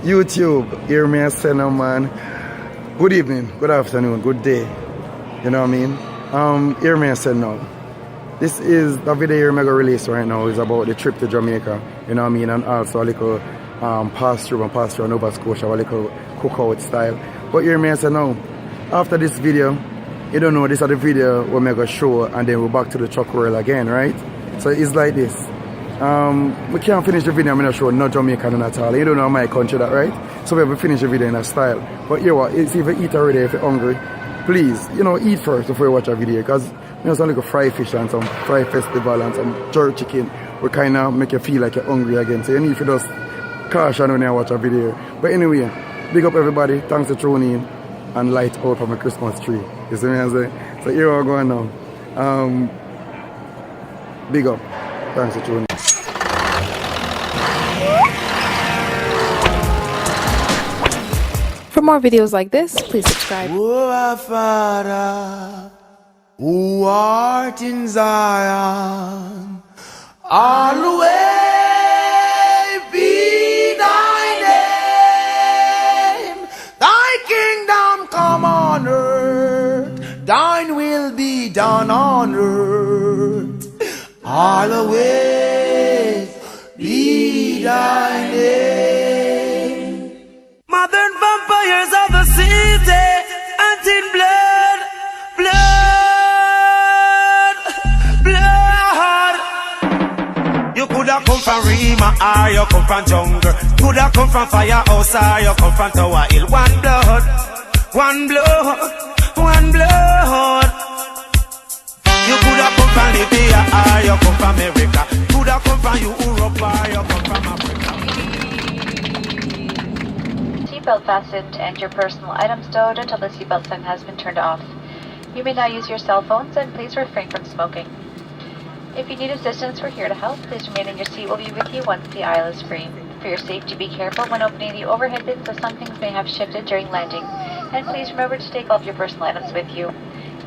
YouTube, hear me and say no man. Good evening, good afternoon, good day. You know what I mean? Hear me and say no. This is the video I'm going to release right now is about the trip to Jamaica. You know what I mean? And also a little pass through Nova Scotia, a little cookout style. But hear me and say no. After this video, you don't know, this is the video we're going to show and then we're back to the truck roll again, right? So it's like this. We can't finish the video, I'm not sure, no Jamaican at all. You don't know my country that, right? So we have to finish the video in a style. But you know what, if you eat already, if you're hungry, please, you know, eat first before you watch a video. Because, you know, some like a fried fish and some fried festival and some jerk chicken will kind of make you feel like you're hungry again. So you need to just caution when you watch a video. But anyway, big up everybody, thanks for tuning in and light out from a Christmas tree. You see what I'm saying? So here we're going now. Big up, thanks for tuning in. For more videos like this, please subscribe. O our Father, who art in Zion, hallowed be thy name. Thy kingdom come on earth, thine will be done on earth. Hallowed be thy name. Modern vampires of the city, and in blood, blood. You coulda come from Rima, or you come from jungle. Coulda come from firehouse, or you come from Tower Hill. One blood, one blood, one blood. You coulda come from Libya, or you come from America. Coulda come from Europe, or you come from Africa. Seatbelt fastened and your personal items stowed until the seatbelt sign has been turned off. You may now use your cell phones and please refrain from smoking. If you need assistance, we're here to help. Please remain in your seat. We'll be with you once the aisle is free. For your safety, be careful when opening the overhead bins as some things may have shifted during landing. And please remember to take all of your personal items with you.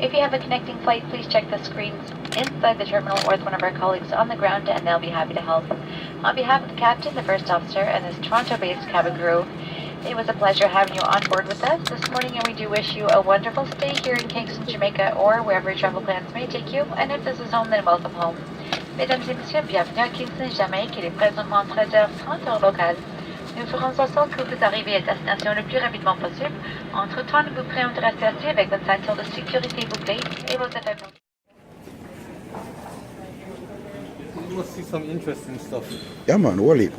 If you have a connecting flight, please check the screens inside the terminal or with one of our colleagues on the ground and they'll be happy to help. On behalf of the captain, the first officer, and this Toronto-based cabin crew, it was a pleasure having you on board with us this morning, and we do wish you a wonderful stay here in Kingston, Jamaica, or wherever your travel plans may take you. And if this is home, then welcome home. Mesdames et messieurs, bienvenue à Kingston, Jamaïque. Il est présentement 13h30 heure locale. Nous ferons en sorte que vous arriviez à destination le plus rapidement possible. Entre-temps, nous vous prions de rester assis avec votre ceinture de sécurité bouclée et vos affaires. You must see some interesting stuff. Yeah man, Wally.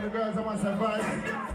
The girls, I want some advice.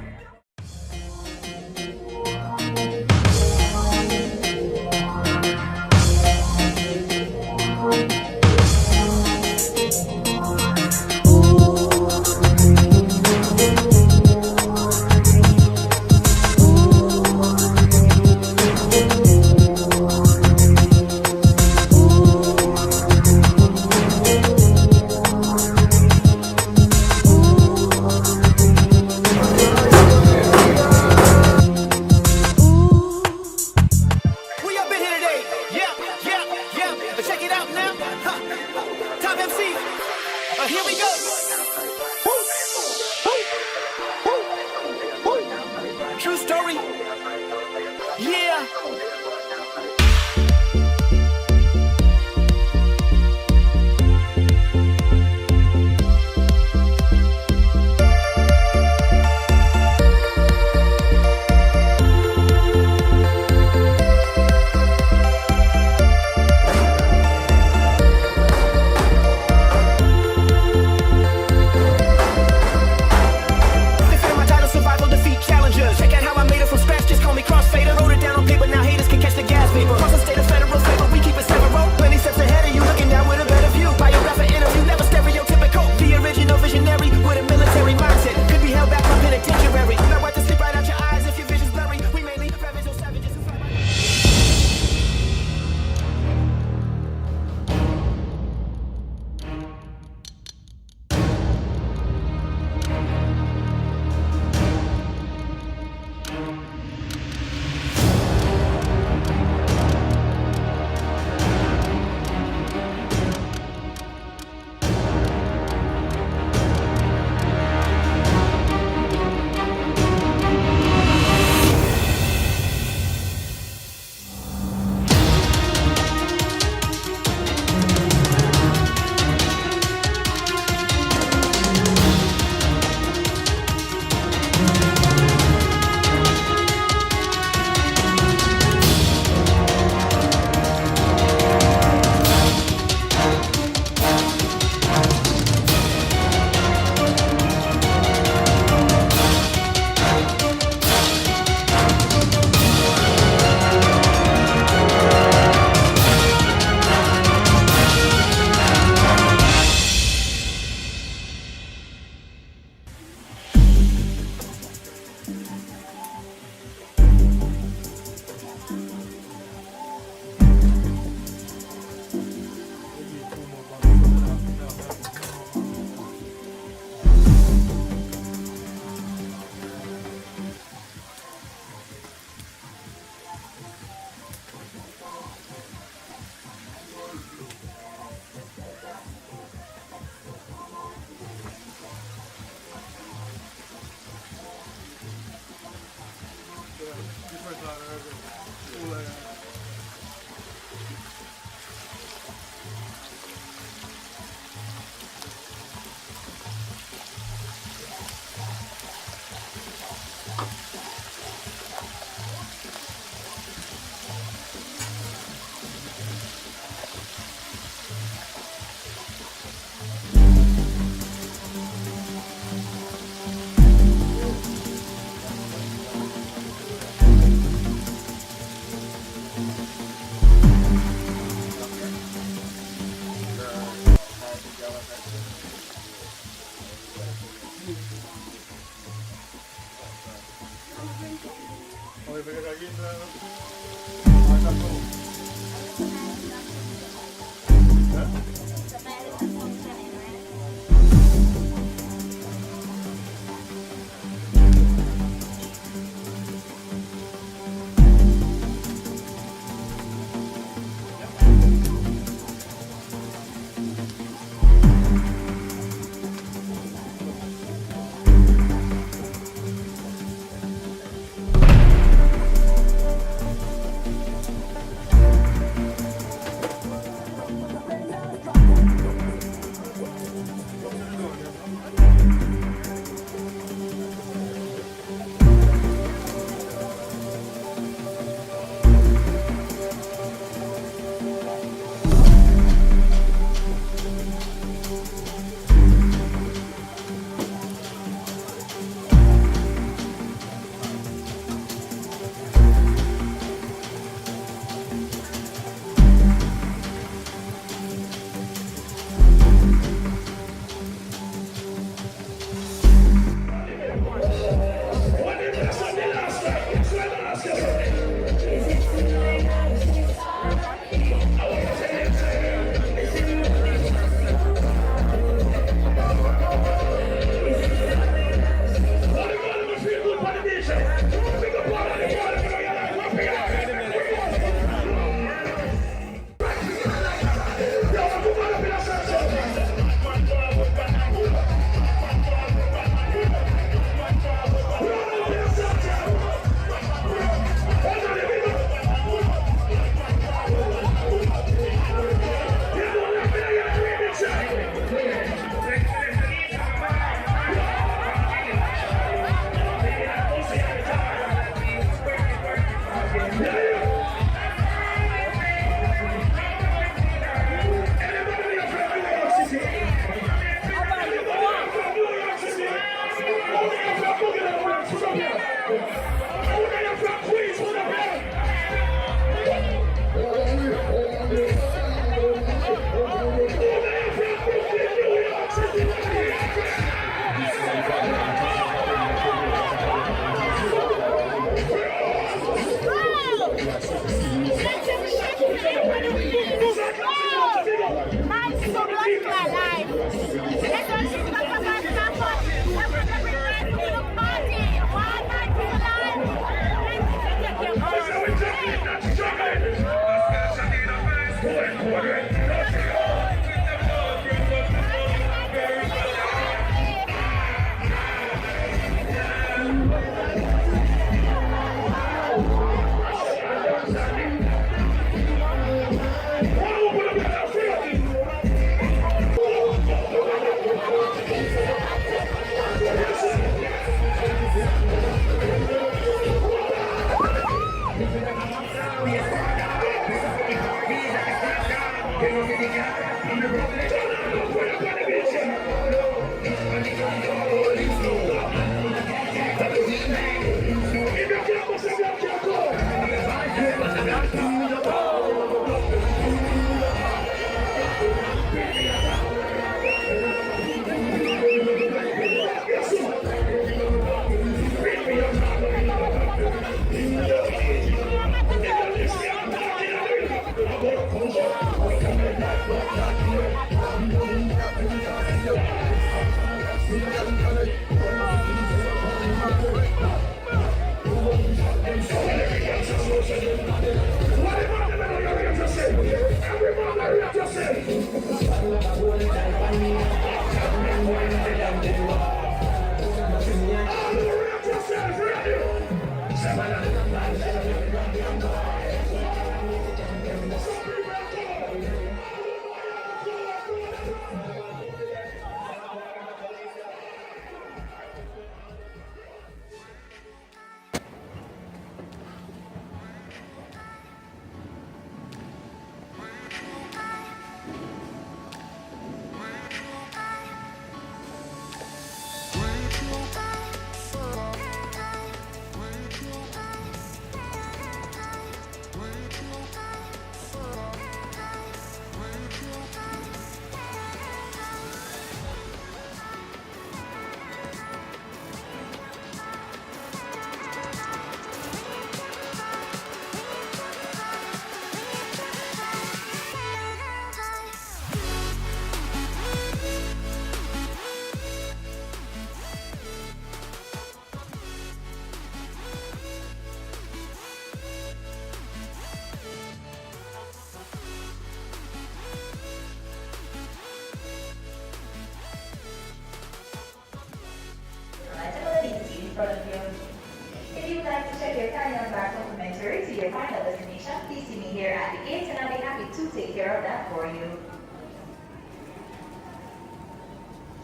If you would like to check your carry-on bag complimentary to your final destination, please see me here at the gate and I'll be happy to take care of that for you.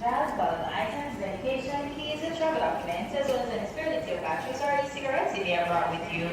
Jazz, bulk items, medication, keys, and travel documents, as well as any spare lithium batteries or e-cigarettes if you have brought with you.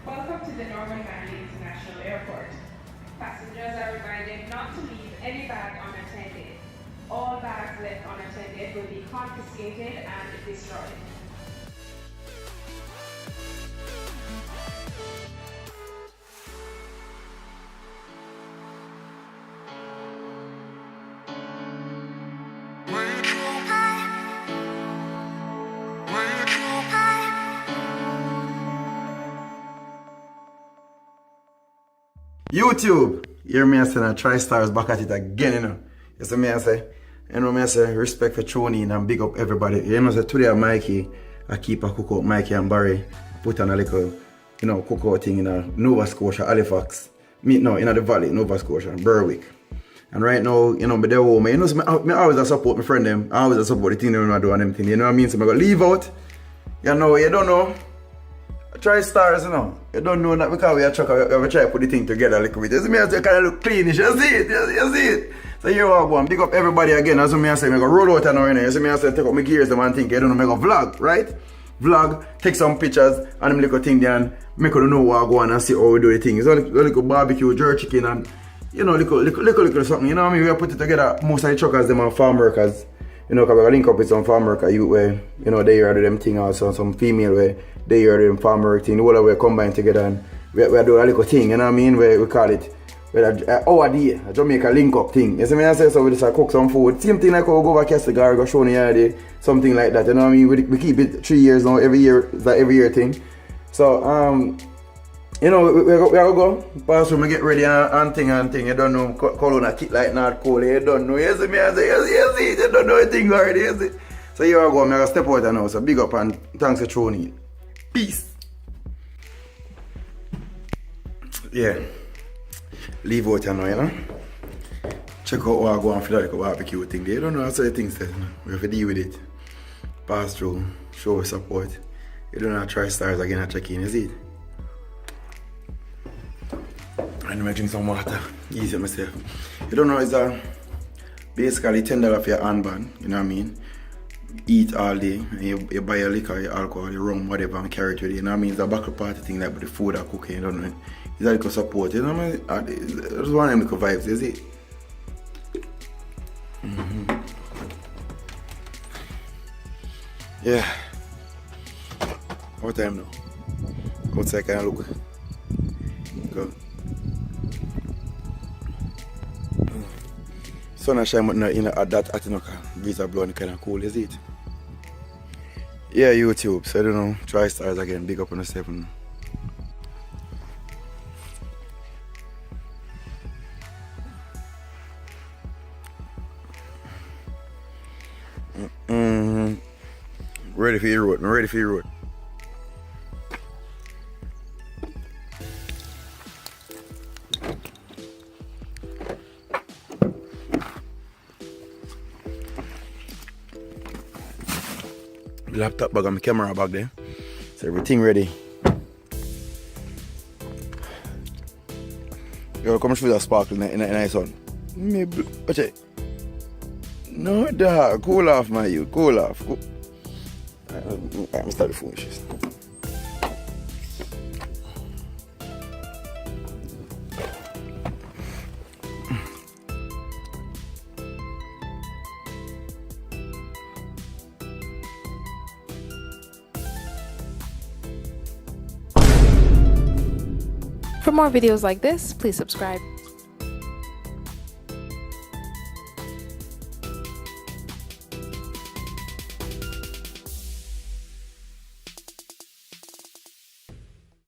Welcome to the Norman Manley International Airport. Passengers are reminded not to leave any bag unattended. All bags left unattended will be confiscated and destroyed. YouTube, hear me I say, TriStar's back at it again, you know. You see me I say, You know, I say respect for tuning in and big up everybody. You know, so today Mikey, I keep a cook out Mikey and Barry, put on a little, you know, cook out thing in Nova Scotia, Halifax. In the valley, Nova Scotia, Berwick. And right now, you know, me there home, you know, so I always support my friend them. I always support the thing they want to do and them thing. You know what I mean? So I go leave out. You know, you don't know. Try stars, you know. You don't know that because we are trying to put the thing together a little bit. You see me, I kind of look cleanish. You see it? You see it? So here I go and pick up everybody again. As I say, I go roll out and now, you see me, I say, take up my gears and think, you don't know, I go vlog, right? Vlog, take some pictures and them little thing there and make you know what I go on and see how we do the thing. It's a little barbecue, jerk chicken and, you know, little something. You know what I mean? We put it together. Most of the truckers, them are farm workers. You know, because we link up with some farm worker youth where, you know, they hear do them thing also, some female where they hear them farm work thing. The whole of we combine together and we do a little thing, you know what I mean? Where we call it our day, a Jamaica link up thing. You see me, I say so we just cook some food. Same thing like how we go over Castlegar, go show the yard, something like that. You know what I mean? We keep it 3 years now, every year, it's like every year thing. So, you know, we go pass through, get ready and thing. You don't know, call on a kick like not cold. You don't know, you see me, I say, you see, you don't know a thing already, you see. So here I go, I'm going to step out now. So big up and thanks for tuning in. Peace. Yeah. Leave out now, you know. Check out what I go on for like a barbecue thing. They don't know how to things that, you know. We have to deal with it. Pass through, show support. You don't know how to try stars again and check in, you see it? And I drink some water, easy myself. You don't know, it's basically $10 for your handband, you know what I mean? Eat all day, and you buy your liquor, your alcohol, your rum, whatever, and carry it with you, you know what I mean? It's a buckle party thing like with the food or cooking, you don't know. It's a little support, you know what I mean? It's one of them little vibes, you see? Yeah. What time now? Outside kind of look. Go. Sun and shine, but not in at that Atinoka. Breeze are blowing kind of cool, is it? Yeah, YouTube. So I don't know. Try stars again. Big up on the 7. Ready for your road. I'm ready for your road. Laptop bag and my camera bag there. So everything ready. Yo, come show that sparkle in the nice one. Maybe, watch it. No, dog. Cool off, my you. Cool off. Cool. I'm starting to finish. For more videos like this, please subscribe.